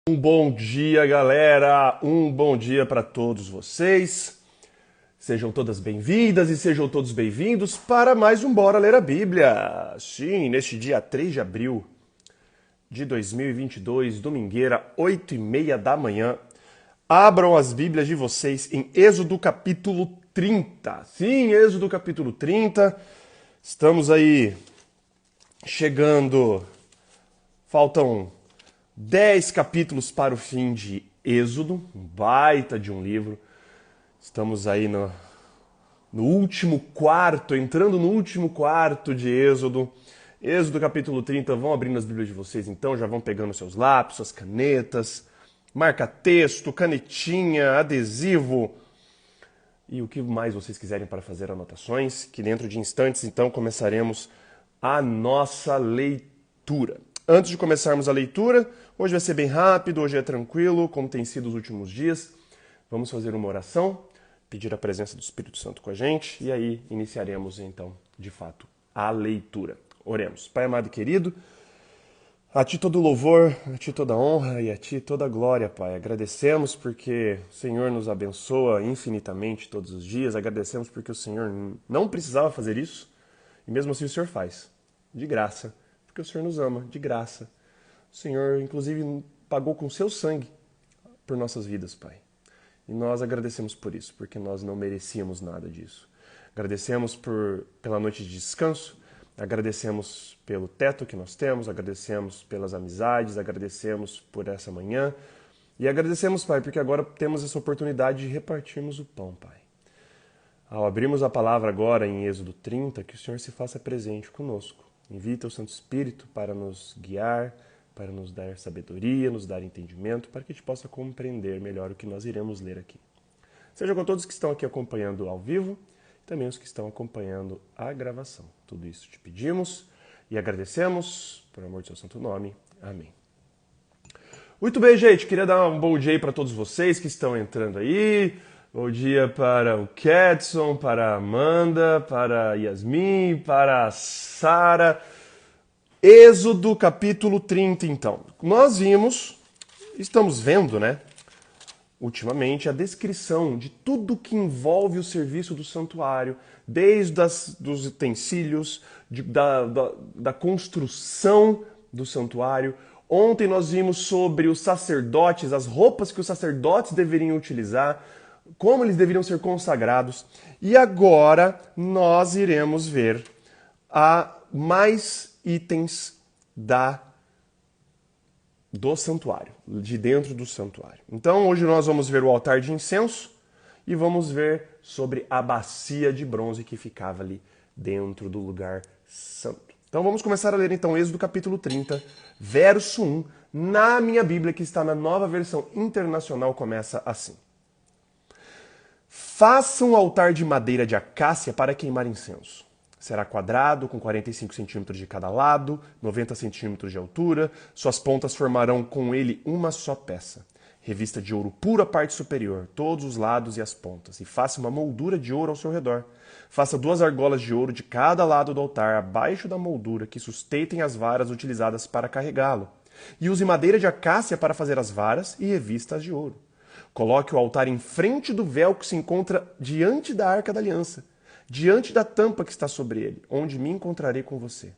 Um bom dia, galera! Um bom dia para todos vocês. Sejam todas bem-vindas e sejam todos bem-vindos para mais um Bora Ler a Bíblia. Sim, neste dia 3 de abril de 2022, domingueira, 8h30 da manhã. Abram as Bíblias de vocês em Êxodo capítulo 30. Sim, Êxodo capítulo 30. Estamos aí chegando. Faltam 10 capítulos para o fim de Êxodo, um baita de um livro. Estamos aí no último quarto, entrando no último quarto de Êxodo. Êxodo capítulo 30, vão abrindo as Bíblias de vocês então, já vão pegando seus lápis, suas canetas, marca-texto, canetinha, adesivo e o que mais vocês quiserem para fazer anotações, que dentro de instantes então começaremos a nossa leitura. Antes de começarmos a leitura, hoje vai ser bem rápido, hoje é tranquilo, como tem sido os últimos dias. Vamos fazer uma oração, pedir a presença do Espírito Santo com a gente e aí iniciaremos então, de fato, a leitura. Oremos. Pai amado e querido, a Ti todo louvor, a Ti toda honra e a Ti toda glória, Pai. Agradecemos porque o Senhor nos abençoa infinitamente todos os dias, agradecemos porque o Senhor não precisava fazer isso e mesmo assim o Senhor faz, de graça. Porque o Senhor nos ama, de graça. O Senhor, inclusive, pagou com seu sangue por nossas vidas, Pai. E nós agradecemos por isso, porque nós não merecíamos nada disso. Agradecemos pela noite de descanso, agradecemos pelo teto que nós temos, agradecemos pelas amizades, agradecemos por essa manhã. E agradecemos, Pai, porque agora temos essa oportunidade de repartirmos o pão, Pai. Ao abrirmos a palavra agora em Êxodo 30, que o Senhor se faça presente conosco. Envie teu Santo Espírito para nos guiar, para nos dar sabedoria, nos dar entendimento, para que a gente possa compreender melhor o que nós iremos ler aqui. Seja com todos que estão aqui acompanhando ao vivo, e também os que estão acompanhando a gravação. Tudo isso te pedimos e agradecemos, por amor do seu santo nome. Amém. Muito bem, gente. Queria dar um bom dia aí para todos vocês que estão entrando aí. Bom dia para o Kedson, para a Amanda, para a Yasmin, para a Sara. Êxodo capítulo 30, então. Nós estamos vendo, né, ultimamente, a descrição de tudo que envolve o serviço do santuário, desde dos utensílios, da construção do santuário. Ontem nós vimos sobre os sacerdotes, as roupas que os sacerdotes deveriam utilizar, como eles deveriam ser consagrados. E agora nós iremos ver mais itens do santuário, de dentro do santuário. Então hoje nós vamos ver o altar de incenso e vamos ver sobre a bacia de bronze que ficava ali dentro do lugar santo. Então vamos começar a ler então Êxodo capítulo 30, verso 1. Na minha Bíblia, que está na Nova Versão Internacional, começa assim. Faça um altar de madeira de acácia para queimar incenso. Será quadrado, com 45 centímetros de cada lado, 90 centímetros de altura. Suas pontas formarão com ele uma só peça. Revista de ouro puro a parte superior, todos os lados e as pontas. E faça uma moldura de ouro ao seu redor. Faça 2 argolas de ouro de cada lado do altar, abaixo da moldura, que sustentem as varas utilizadas para carregá-lo. E use madeira de acácia para fazer as varas e revistas de ouro. Coloque o altar em frente do véu que se encontra diante da Arca da Aliança, diante da tampa que está sobre ele, onde me encontrarei com você.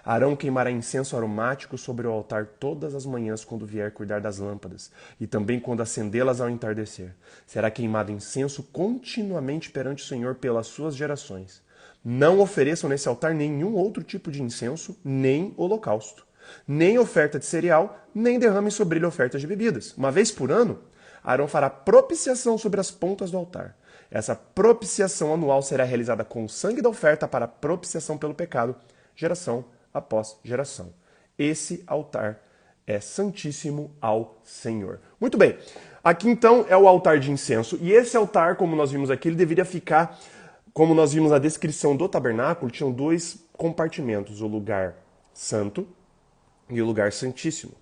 Arão queimará incenso aromático sobre o altar todas as manhãs quando vier cuidar das lâmpadas, e também quando acendê-las ao entardecer. Será queimado incenso continuamente perante o Senhor pelas suas gerações. Não ofereçam nesse altar nenhum outro tipo de incenso, nem holocausto, nem oferta de cereal, nem derramem sobre ele ofertas de bebidas. Uma vez por ano, Arão fará propiciação sobre as pontas do altar. Essa propiciação anual será realizada com o sangue da oferta para propiciação pelo pecado, geração após geração. Esse altar é santíssimo ao Senhor. Muito bem, aqui então é o altar de incenso. E esse altar, como nós vimos aqui, ele deveria ficar, como nós vimos na descrição do tabernáculo, tinham 2 compartimentos, o lugar santo e o lugar santíssimo.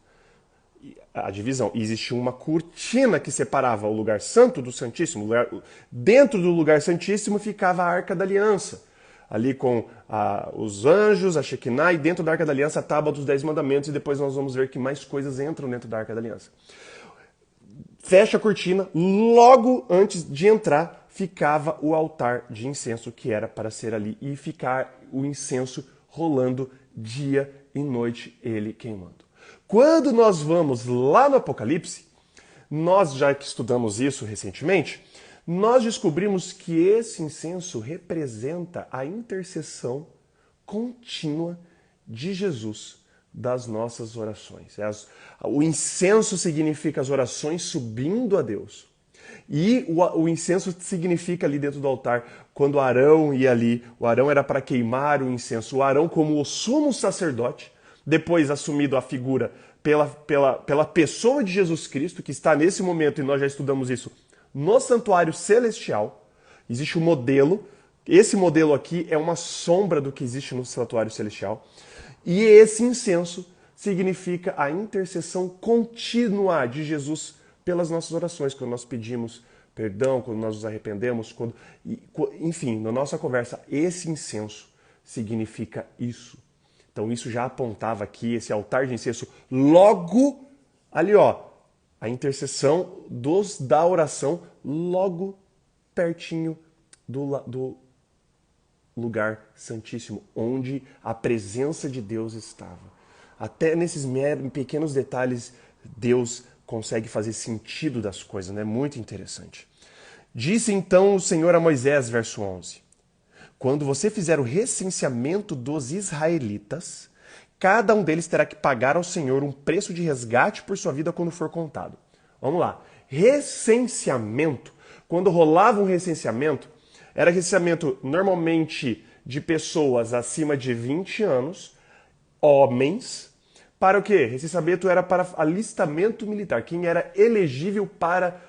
A divisão. E existia uma cortina que separava o lugar santo do santíssimo. Dentro do lugar santíssimo ficava a Arca da Aliança. ali com os anjos, a Shekinah, e dentro da Arca da Aliança a tábua dos 10 mandamentos, e depois nós vamos ver que mais coisas entram dentro da Arca da Aliança. Fecha a cortina, logo antes de entrar ficava o altar de incenso que era para ser ali e ficar o incenso rolando dia e noite, ele queimando. Quando nós vamos lá no Apocalipse, nós já que estudamos isso recentemente, nós descobrimos que esse incenso representa a intercessão contínua de Jesus das nossas orações. O incenso significa as orações subindo a Deus. E o incenso significa ali dentro do altar, quando Arão ia ali, o Arão era para queimar o incenso. O Arão como o sumo sacerdote, depois assumido a figura pela pessoa de Jesus Cristo, que está nesse momento, e nós já estudamos isso, no santuário celestial. Existe um modelo, esse modelo aqui é uma sombra do que existe no santuário celestial. E esse incenso significa a intercessão contínua de Jesus pelas nossas orações, quando nós pedimos perdão, quando nós nos arrependemos, enfim, na nossa conversa, esse incenso significa isso. Então isso já apontava aqui, esse altar de incenso, logo ali, ó, a intercessão da oração, logo pertinho do lugar santíssimo, onde a presença de Deus estava. Até nesses pequenos detalhes, Deus consegue fazer sentido das coisas, né? Muito interessante. Disse então o Senhor a Moisés, verso 11, quando você fizer o recenseamento dos israelitas, cada um deles terá que pagar ao Senhor um preço de resgate por sua vida quando for contado. Vamos lá. Recenseamento. Quando rolava um recenseamento, era recenseamento normalmente de pessoas acima de 20 anos, homens. Para o quê? Recenseamento era para alistamento militar, quem era elegível para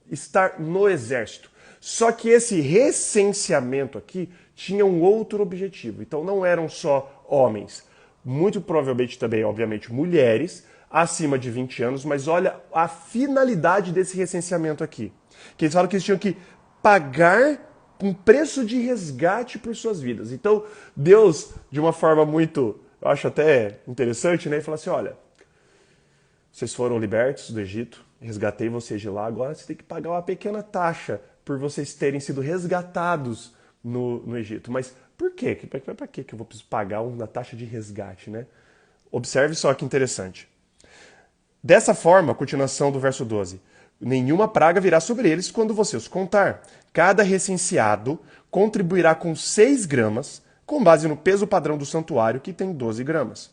estar no exército. Só que esse recenseamento aqui tinha um outro objetivo. Então não eram só homens, muito provavelmente também, obviamente, mulheres acima de 20 anos, mas olha a finalidade desse recenseamento aqui. Que eles falam que eles tinham que pagar um preço de resgate por suas vidas. Então Deus, de uma forma muito, eu acho até interessante, né? Ele fala assim, olha, vocês foram libertos do Egito, resgatei vocês de lá, agora vocês têm que pagar uma pequena taxa por vocês terem sido resgatados no Egito. Mas por quê? Para que eu vou precisar pagar uma taxa de resgate, né? Observe só que interessante. Dessa forma, a continuação do verso 12, nenhuma praga virá sobre eles quando você os contar. Cada recenseado contribuirá com 6 gramas, com base no peso padrão do santuário, que tem 12 gramas.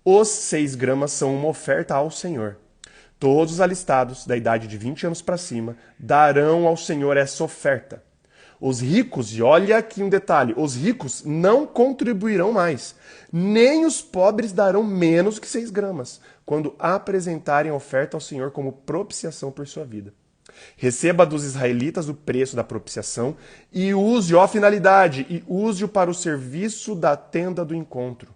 Os 6 gramas são uma oferta ao Senhor. Todos os alistados, da idade de 20 anos para cima, darão ao Senhor essa oferta. Os ricos, e olha aqui um detalhe, os ricos não contribuirão mais, nem os pobres darão menos que 6 gramas, quando apresentarem a oferta ao Senhor como propiciação por sua vida. Receba dos israelitas o preço da propiciação e use-o à finalidade, e use-o para o serviço da tenda do encontro.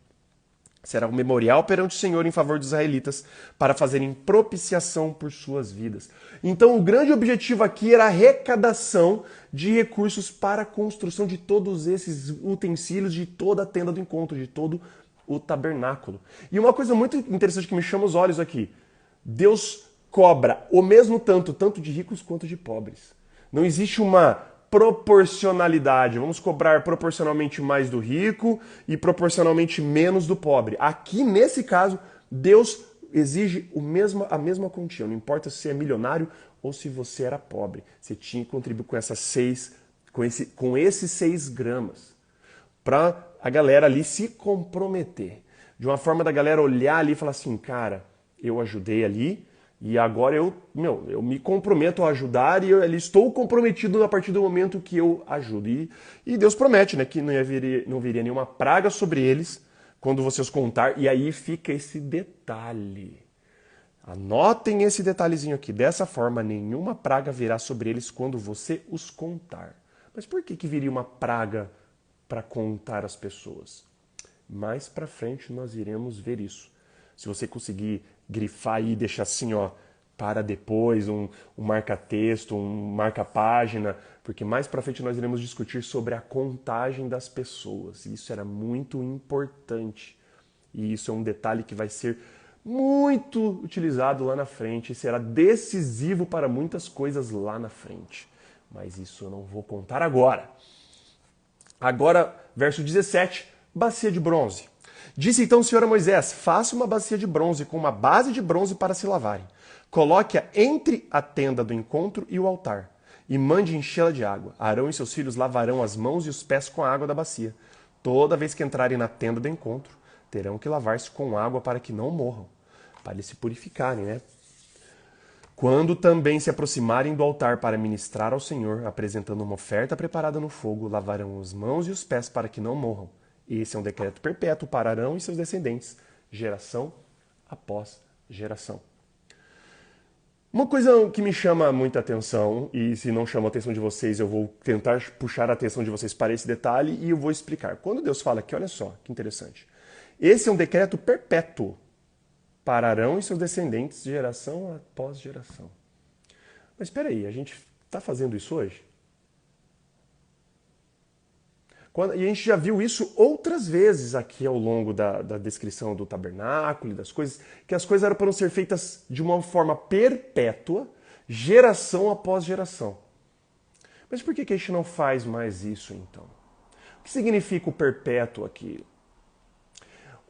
Será um memorial perante o Senhor em favor dos israelitas para fazerem propiciação por suas vidas. Então o grande objetivo aqui era a arrecadação de recursos para a construção de todos esses utensílios, de toda a tenda do encontro, de todo o tabernáculo. E uma coisa muito interessante que me chama os olhos aqui, Deus cobra o mesmo tanto de ricos quanto de pobres. Não existe uma proporcionalidade. Vamos cobrar proporcionalmente mais do rico e proporcionalmente menos do pobre. Aqui, nesse caso, Deus exige a mesma quantia. Não importa se você é milionário ou se você era pobre. Você tinha que contribuir com esses 6 gramas. Para a galera ali se comprometer. De uma forma da galera olhar ali e falar assim, cara, eu ajudei ali, e agora eu me comprometo a ajudar e eu estou comprometido a partir do momento que eu ajudo. E Deus promete, né, que não viria nenhuma praga sobre eles quando você os contar. E aí fica esse detalhe. Anotem esse detalhezinho aqui. Dessa forma, nenhuma praga virá sobre eles quando você os contar. Mas por que viria uma praga para contar as pessoas? Mais para frente nós iremos ver isso. Se você conseguir grifar aí e deixar assim, ó, para depois, um marca-texto, um marca-página, porque mais para frente nós iremos discutir sobre a contagem das pessoas. Isso era muito importante. E isso é um detalhe que vai ser muito utilizado lá na frente e será decisivo para muitas coisas lá na frente. Mas isso eu não vou contar agora. Agora, verso 17, bacia de bronze. Disse então o Senhor a Moisés, faça uma bacia de bronze com uma base de bronze para se lavarem. Coloque-a entre a tenda do encontro e o altar, e mande enchê-la de água. Arão e seus filhos lavarão as mãos e os pés com a água da bacia. Toda vez que entrarem na tenda do encontro, terão que lavar-se com água para que não morram, para eles se purificarem, né? Quando também se aproximarem do altar para ministrar ao Senhor, apresentando uma oferta preparada no fogo, lavarão as mãos e os pés para que não morram. Esse é um decreto perpétuo para Arão e seus descendentes, geração após geração. Uma coisa que me chama muita atenção, e se não chama a atenção de vocês, eu vou tentar puxar a atenção de vocês para esse detalhe e eu vou explicar. Quando Deus fala aqui, olha só, que interessante. Esse é um decreto perpétuo para Arão e seus descendentes, geração após geração. Mas espera aí, a gente está fazendo isso hoje? E a gente já viu isso outras vezes aqui ao longo da descrição do tabernáculo e das coisas, que as coisas eram para ser feitas de uma forma perpétua, geração após geração. Mas por que a gente não faz mais isso então? O que significa o perpétuo aqui?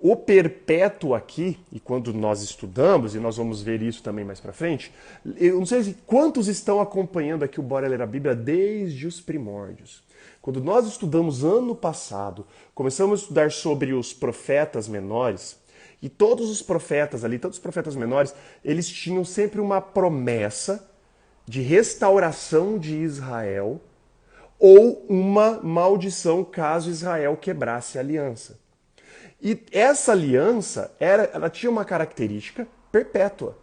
O perpétuo aqui, e quando nós estudamos, e nós vamos ver isso também mais pra frente, eu não sei quantos estão acompanhando aqui o Bora Ler a Bíblia desde os primórdios. Quando nós estudamos ano passado, começamos a estudar sobre os profetas menores, e todos os profetas ali, todos os profetas menores, eles tinham sempre uma promessa de restauração de Israel ou uma maldição caso Israel quebrasse a aliança. E essa aliança, ela tinha uma característica perpétua.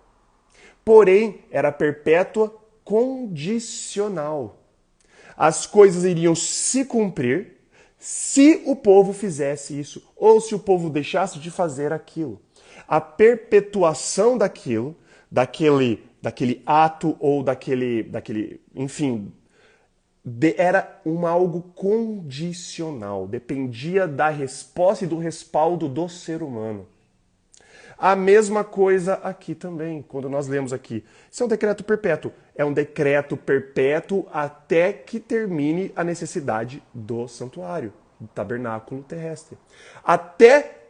Porém, era perpétua condicional. As coisas iriam se cumprir se o povo fizesse isso, ou se o povo deixasse de fazer aquilo. A perpetuação daquilo, daquele ato ou enfim, era algo condicional, dependia da resposta e do respaldo do ser humano. A mesma coisa aqui também, quando nós lemos aqui. Isso é um decreto perpétuo. É um decreto perpétuo até que termine a necessidade do santuário, do tabernáculo terrestre. Até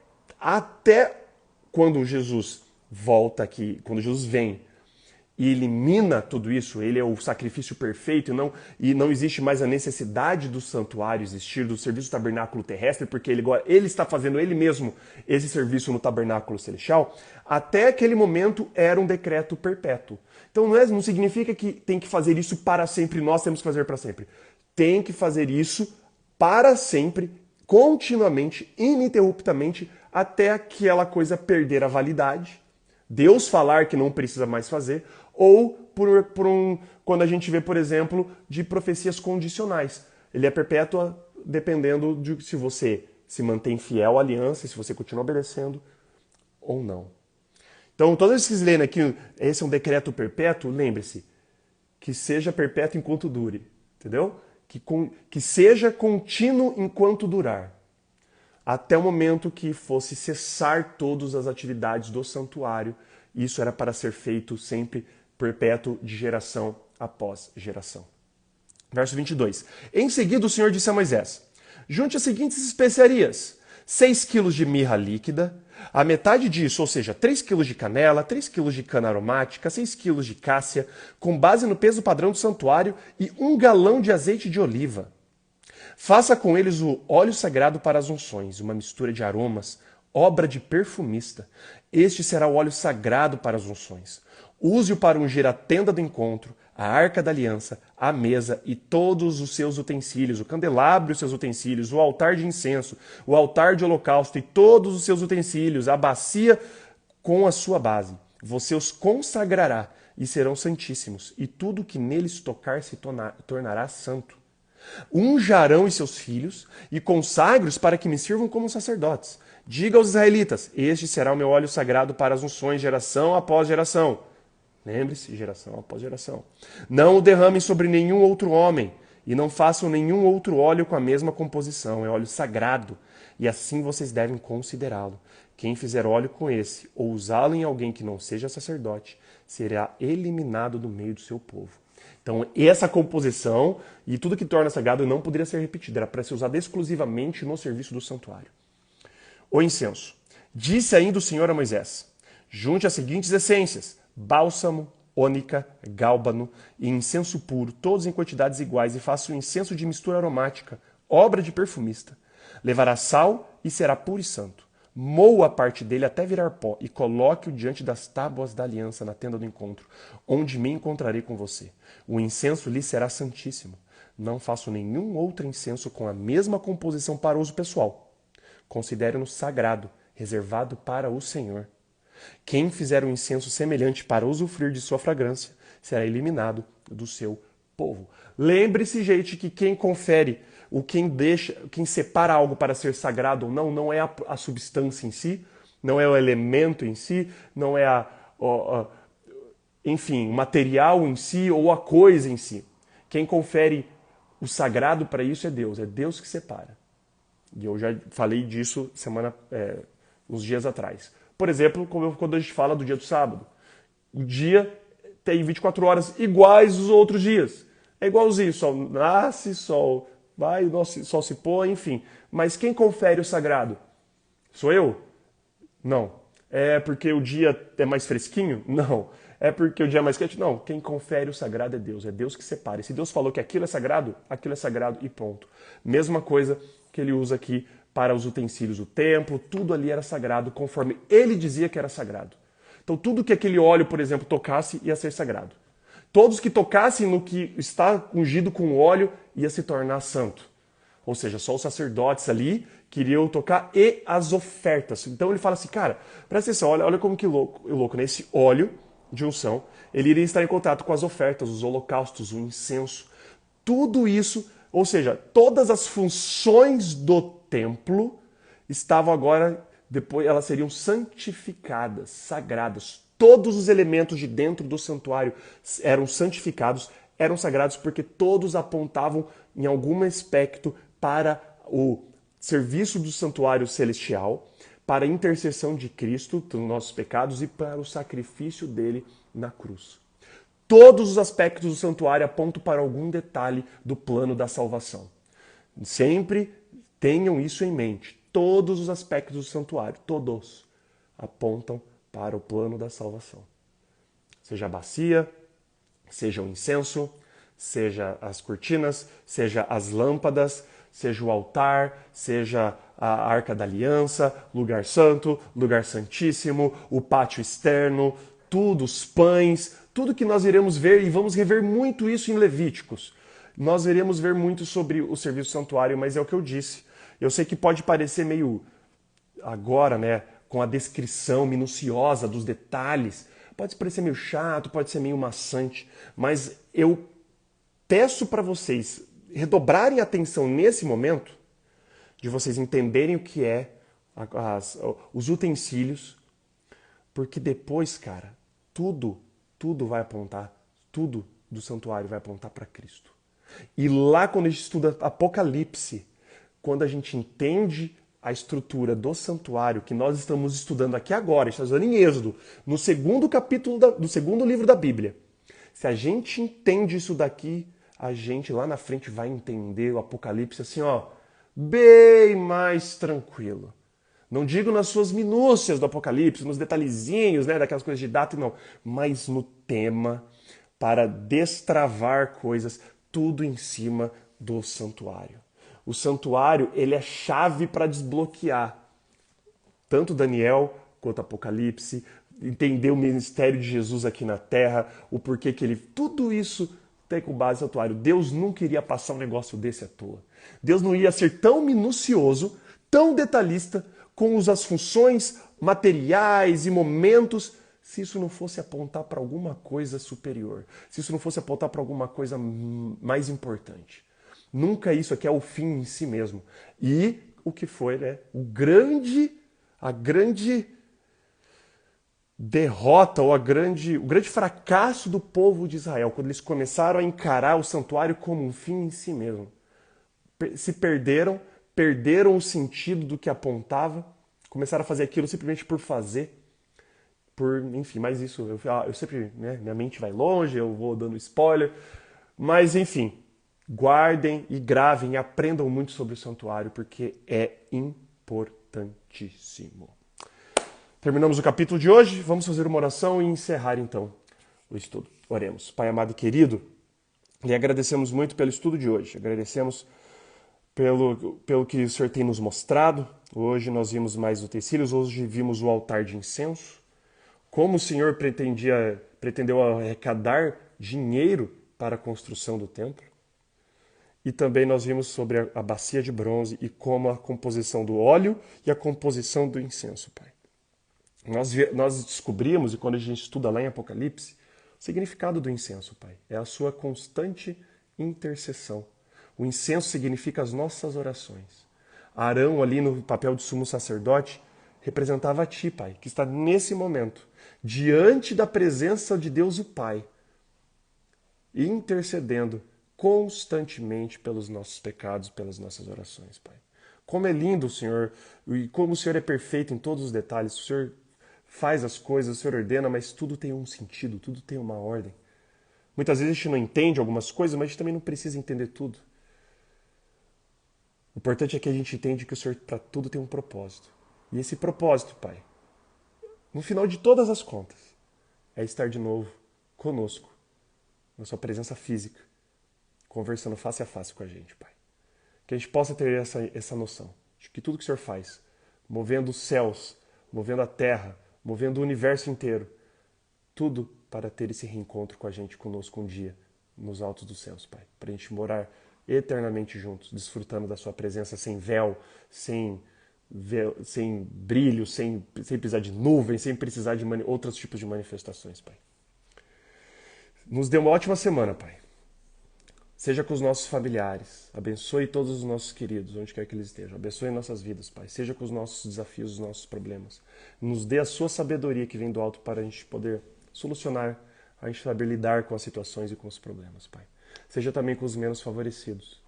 quando Jesus volta aqui, quando Jesus vem e elimina tudo isso, ele é o sacrifício perfeito e não existe mais a necessidade do santuário existir, do serviço do tabernáculo terrestre, porque ele está fazendo ele mesmo esse serviço no tabernáculo celestial. Até aquele momento era um decreto perpétuo. Então não significa que tem que fazer isso para sempre, nós temos que fazer para sempre. Tem que fazer isso para sempre, continuamente, ininterruptamente, até aquela coisa perder a validade. Deus falar que não precisa mais fazer, ou quando a gente vê, por exemplo, de profecias condicionais. Ele é perpétua dependendo de se você se mantém fiel à aliança, se você continua obedecendo ou não. Então, todas as que vocês leem aqui, esse é um decreto perpétuo, lembre-se, que seja perpétuo enquanto dure, entendeu? Que seja contínuo enquanto durar. Até o momento que fosse cessar todas as atividades do santuário. Isso era para ser feito sempre perpétuo, de geração após geração. Verso 22. Em seguida o Senhor disse a Moisés, junte as seguintes especiarias, 6 quilos de mirra líquida, a metade disso, ou seja, 3 quilos de canela, 3 quilos de cana aromática, 6 quilos de cássia, com base no peso padrão do santuário, e 1 galão de azeite de oliva. Faça com eles o óleo sagrado para as unções, uma mistura de aromas, obra de perfumista. Este será o óleo sagrado para as unções. Use-o para ungir a tenda do encontro, a arca da aliança, a mesa e todos os seus utensílios, o candelabro e os seus utensílios, o altar de incenso, o altar de holocausto e todos os seus utensílios, a bacia com a sua base. Você os consagrará e serão santíssimos, e tudo que neles tocar se tornará santo. Unja Arão e seus filhos e consagre-os para que me sirvam como sacerdotes. Diga aos israelitas, este será o meu óleo sagrado para as unções, geração após geração. Lembre-se, geração após geração. Não o derramem sobre nenhum outro homem, e não façam nenhum outro óleo com a mesma composição. É óleo sagrado, e assim vocês devem considerá-lo. Quem fizer óleo com esse, ou usá-lo em alguém que não seja sacerdote, será eliminado do meio do seu povo. Então, essa composição e tudo que torna sagrado não poderia ser repetido. Era para ser usado exclusivamente no serviço do santuário. O incenso. Disse ainda o Senhor a Moisés: junte as seguintes essências: bálsamo, ônica, gálbano e incenso puro, todos em quantidades iguais, e faça um incenso de mistura aromática, obra de perfumista. Levará sal e será puro e santo. Moa a parte dele até virar pó e coloque-o diante das tábuas da aliança na tenda do encontro, onde me encontrarei com você. O incenso lhe será santíssimo. Não faço nenhum outro incenso com a mesma composição para uso pessoal. Considere-no sagrado, reservado para o Senhor. Quem fizer um incenso semelhante para usufruir de sua fragrância será eliminado do seu povo. Lembre-se, gente, que quem confere, quem separa algo para ser sagrado ou não, não é a substância em si, não é o elemento em si, não é enfim, o material em si ou a coisa em si. Quem confere o sagrado para isso é Deus que separa. E eu já falei disso uns dias atrás. Por exemplo, quando a gente fala do dia do sábado. O dia tem 24 horas iguais aos outros dias. É igualzinho, sol nasce, sol vai, o sol se põe, enfim. Mas quem confere o sagrado? Sou eu? Não. É porque o dia é mais fresquinho? Não. É porque o dia é mais quente? Não. Quem confere o sagrado é Deus. É Deus que separa. E se Deus falou que aquilo é sagrado e ponto. Mesma coisa que ele usa aqui para os utensílios do templo, tudo ali era sagrado conforme ele dizia que era sagrado. Então tudo que aquele óleo, por exemplo, tocasse ia ser sagrado. Todos que tocassem no que está ungido com óleo ia se tornar santo. Ou seja, só os sacerdotes ali queriam tocar e as ofertas. Então ele fala assim, cara, presta atenção, olha como que louco, né? Esse óleo de unção, ele iria estar em contato com as ofertas, os holocaustos, o incenso. Tudo isso, ou seja, todas as funções do templo estavam agora, depois elas seriam santificadas, sagradas. Todos os elementos de dentro do santuário eram santificados, eram sagrados porque todos apontavam em algum aspecto para o serviço do santuário celestial, para a intercessão de Cristo pelos nossos pecados e para o sacrifício dele na cruz. Todos os aspectos do santuário apontam para algum detalhe do plano da salvação. Sempre tenham isso em mente. Todos os aspectos do santuário, todos, apontam para o plano da salvação. Seja a bacia, seja o incenso, seja as cortinas, seja as lâmpadas, seja o altar, seja a arca da aliança, lugar santo, lugar santíssimo, o pátio externo, tudo, os pães, tudo que nós iremos ver, e vamos rever muito isso em Levíticos. Nós iremos ver muito sobre o serviço do santuário, mas é o que eu disse. Eu sei que pode parecer meio, agora, né, com a descrição minuciosa dos detalhes, pode parecer meio chato, pode ser meio maçante, mas eu peço para vocês redobrarem a atenção nesse momento, de vocês entenderem o que é os utensílios, porque depois, cara, tudo vai apontar, tudo do santuário vai apontar para Cristo. E lá quando a gente estuda Apocalipse, quando a gente entende a estrutura do santuário que nós estamos estudando aqui agora, estamos estudando em Êxodo, no segundo capítulo do segundo livro da Bíblia. Se a gente entende isso daqui, a gente lá na frente vai entender o Apocalipse assim, ó, bem mais tranquilo. Não digo nas suas minúcias do Apocalipse, nos detalhezinhos, né, daquelas coisas de data, não, mas no tema, para destravar coisas, tudo em cima do santuário. O santuário, ele é chave para desbloquear tanto Daniel quanto Apocalipse, entender o ministério de Jesus aqui na Terra, o porquê que ele... Tudo isso tem com base no santuário. Deus não queria passar um negócio desse à toa. Deus não ia ser tão minucioso, tão detalhista, com as funções materiais e momentos, se isso não fosse apontar para alguma coisa superior, se isso não fosse apontar para alguma coisa mais importante. Nunca isso aqui é o fim em si mesmo. E o que foi, né? A grande derrota ou o grande fracasso do povo de Israel, quando eles começaram a encarar o santuário como um fim em si mesmo. Se perderam o sentido do que apontava, começaram a fazer aquilo simplesmente por fazer, enfim, mas isso, eu sempre, né, minha mente vai longe, eu vou dando spoiler, mas enfim, guardem e gravem e aprendam muito sobre o santuário, porque é importantíssimo. Terminamos o capítulo de hoje, vamos fazer uma oração e encerrar então o estudo. Oremos. Pai amado e querido, lhe agradecemos muito pelo estudo de hoje, agradecemos pelo que o Senhor tem nos mostrado. Hoje nós vimos mais utensílios, hoje vimos o altar de incenso, como o Senhor pretendeu arrecadar dinheiro para a construção do templo. E também nós vimos sobre a bacia de bronze e como a composição do óleo e a composição do incenso, Pai. Nós descobrimos, e quando a gente estuda lá em Apocalipse, o significado do incenso, Pai. É a sua constante intercessão. O incenso significa as nossas orações. Arão, ali no papel de sumo sacerdote, representava a Ti, Pai, que está nesse momento, diante da presença de Deus o Pai, intercedendo constantemente pelos nossos pecados, pelas nossas orações, Pai. Como é lindo o Senhor, e como o Senhor é perfeito em todos os detalhes. O Senhor faz as coisas, o Senhor ordena, mas tudo tem um sentido, tudo tem uma ordem. Muitas vezes a gente não entende algumas coisas, mas a gente também não precisa entender tudo. O importante é que a gente entende que o Senhor para tudo tem um propósito. E esse propósito, Pai, no final de todas as contas, é estar de novo conosco, na sua presença física, conversando face a face com a gente, Pai. Que a gente possa ter essa noção de que tudo que o Senhor faz, movendo os céus, movendo a terra, movendo o universo inteiro, tudo para ter esse reencontro com a gente, conosco um dia, nos altos dos céus, Pai. Para a gente morar eternamente juntos, desfrutando da sua presença sem véu, sem brilho, sem precisar de nuvem, sem precisar de outros tipos de manifestações, Pai. Nos dê uma ótima semana, Pai. Seja com os nossos familiares. Abençoe todos os nossos queridos, onde quer que eles estejam. Abençoe nossas vidas, Pai. Seja com os nossos desafios, os nossos problemas. Nos dê a sua sabedoria que vem do alto para a gente poder solucionar, a gente saber lidar com as situações e com os problemas, Pai. Seja também com os menos favorecidos.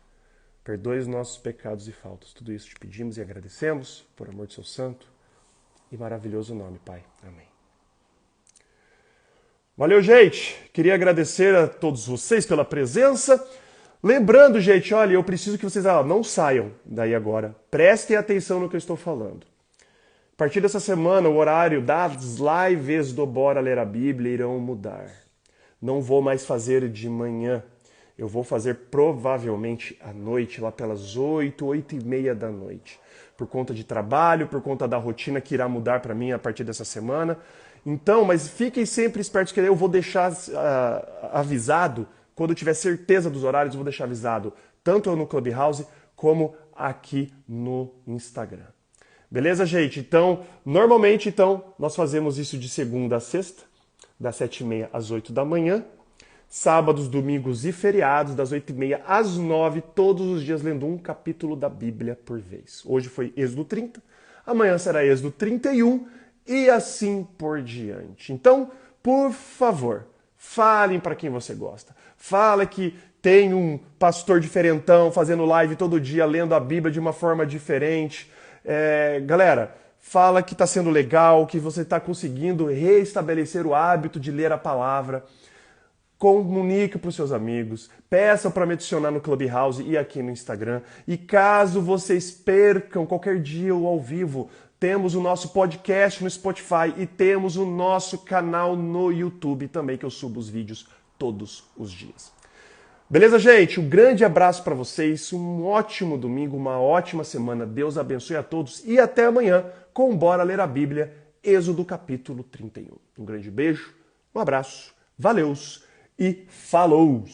Perdoe os nossos pecados e faltas. Tudo isso te pedimos e agradecemos, por amor de seu santo e maravilhoso nome, Pai. Amém. Valeu, gente! Queria agradecer a todos vocês pela presença. Lembrando, gente, olha, eu preciso que vocês não saiam daí agora. Prestem atenção no que eu estou falando. A partir dessa semana, o horário das lives do Bora Ler a Bíblia irão mudar. Não vou mais fazer de manhã. Eu vou fazer provavelmente à noite, lá pelas 8h30 da noite. Por conta de trabalho, por conta da rotina que irá mudar para mim a partir dessa semana. Então, mas fiquem sempre espertos que eu vou deixar avisado, quando eu tiver certeza dos horários, eu vou deixar avisado, tanto no Clubhouse como aqui no Instagram. Beleza, gente? Então, normalmente, nós fazemos isso de segunda a sexta, das 7h30 às 8 da manhã. Sábados, domingos e feriados, das 8h30 às 9, todos os dias lendo um capítulo da Bíblia por vez. Hoje foi Êxodo 30, amanhã será Êxodo 31 e assim por diante. Então, por favor, falem para quem você gosta. Fala que tem um pastor diferentão fazendo live todo dia, lendo a Bíblia de uma forma diferente. Galera, fala que está sendo legal, que você está conseguindo restabelecer o hábito de ler a palavra. Comunique para os seus amigos, peça para me adicionar no Clubhouse e aqui no Instagram. E caso vocês percam qualquer dia ou ao vivo, temos o nosso podcast no Spotify e temos o nosso canal no YouTube também, que eu subo os vídeos todos os dias. Beleza, gente? Um grande abraço para vocês, um ótimo domingo, uma ótima semana. Deus abençoe a todos e até amanhã com Bora Ler a Bíblia, Êxodo capítulo 31. Um grande beijo, um abraço, valeus! E falou!